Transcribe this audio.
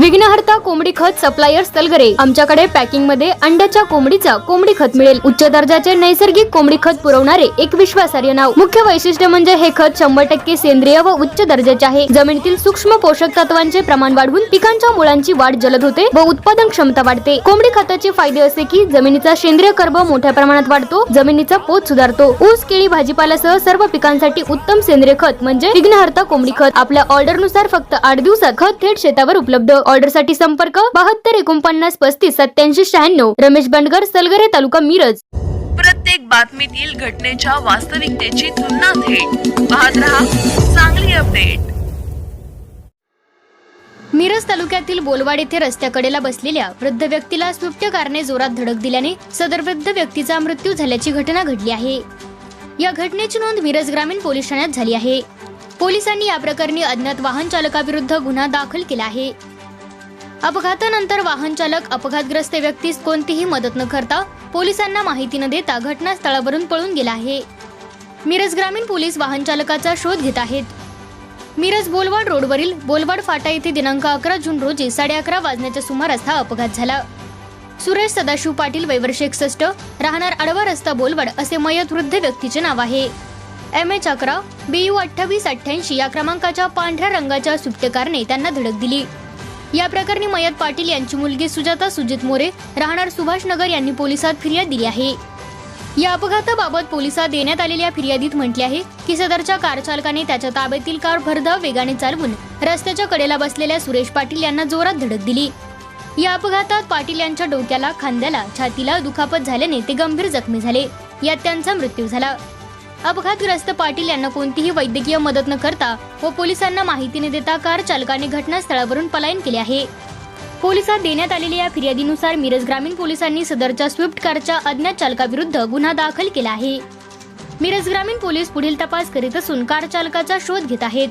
विघ्नहर्ता कोंबडी खत सप्लायर तलगरे, आमच्याकडे पॅकिंग मध्ये अंड्याच्या कोंबडीचा कोंबडी खत मिळेल। उच्च दर्जाचे नैसर्गिक कोंबडी खत पुरवणारे एक विश्वासार्ह नाव। मुख्य वैशिष्ट्य म्हणजे हे खत 100% सेंद्रिय व उच्च दर्जाचे आहे। जमिनीतील सूक्ष्म पोषक तत्वांचे प्रमाण वाढवून पिकांच्या मुळांची वाढ जलद होते व उत्पादन क्षमता वाढते। कोंबडी खताचे फायदे असे की जमिनीचा सेंद्रिय कर्ब मोठ्या प्रमाणात वाढतो, जमिनीचा पोत सुधारतो। ऊस, केळी, भाजीपाल्यासह सर्व पिकांसाठी उत्तम सेंद्रिय खत म्हणजे विघ्नहर्ता कोंबडी खत। आपल्या ऑर्डर नुसार फक्त 8 दिवसात खत थेट शेतावर उपलब्ध। ऑर्डर साठी संपर्क 72 49 35 87 96। रमेश बंडगर, सलगरे, तालुका मिरज। प्रत्येक बातमीतील घटनेच्या वास्तविकतेची तुलना थेट पाहत रहा चांगली अपडेट। मिरज तालुक्यातील बोलवाड येथे रस्त्याकडेला बसलेल्या वृद्ध व्यक्तीला स्विफ्ट कारने जोरात धडक दिल्याने सदर वृद्ध व्यक्तीचा मृत्यू झाल्याची घटना घडली आहे। या घटनेची नोंद मिरज ग्रामीण पोलीस ठाण्यात झाली आहे। पोलिसांनी या प्रकरणी अज्ञात वाहन चालकाविरुद्ध गुन्हा दाखल केला आहे। अपघातानंतर वाहन चालक अपघातग्रस्त व्यक्तीस कोणतीही मदत न करता पोलिसांना माहिती न देता घटनास्थळावरून पळून गेला आहे। मिरज ग्रामीण पोलीस वाहन चालकाचा शोध घेत आहेत। मिरज बोलवाड रोडवरील बोलवाड फाटा येथे दिनांक 11 जून रोजी 11:30 वाजण्याच्या सुमारास हा अपघात झाला। सुरेश सदाशिव पाटील, वय वर्ष 61, राहणार आडवा रस्ता बोलवाड असे मयत वृद्ध व्यक्तीचे नाव आहे। MH11 BU 2888 या क्रमांकाच्या पांढऱ्या रंगाच्या स्विफ्ट कारने त्यांना धडक दिली। या प्रकरणी मयत पाटील यांची मुलगी सुजाता सुजित मोरे, राहणार सुभाष नगर यांनी पोलिसात फिर्याद दिली आहे। या अपघाताबाबत पोलिसात देण्यात आलेल्या फिर्यादीत म्हटले आहे की सदरच्या कार चालकाने त्याच्या ताब्यातील कार भरधाव वेगाने चालवून रस्त्याच्या कडेला बसलेल्या सुरेश पाटील यांना जोरात धडक दिली। या अपघातात पाटील यांच्या डोक्याला, खांद्याला, छातीला दुखापत झाल्याने ते गंभीर जखमी झाले। यात त्यांचा मृत्यू झाला। अपघातग्रस्त पाटील यांना कोणतीही वैद्यकीय मदत न करता व पोलिसांना माहिती न देता कार चालकाने घटनास्थळावरून पलायन केले आहे। पोलिसात देण्यात आलेल्या या फिर्यादीनुसार मिरज ग्रामीण पोलिसांनी सदरच्या स्विफ्ट कारच्या अज्ञात चालकाविरुद्ध गुन्हा दाखल केला आहे। मिरज ग्रामीण पोलीस पुढील तपास करीत असून कार चालकाचा शोध घेत आहेत।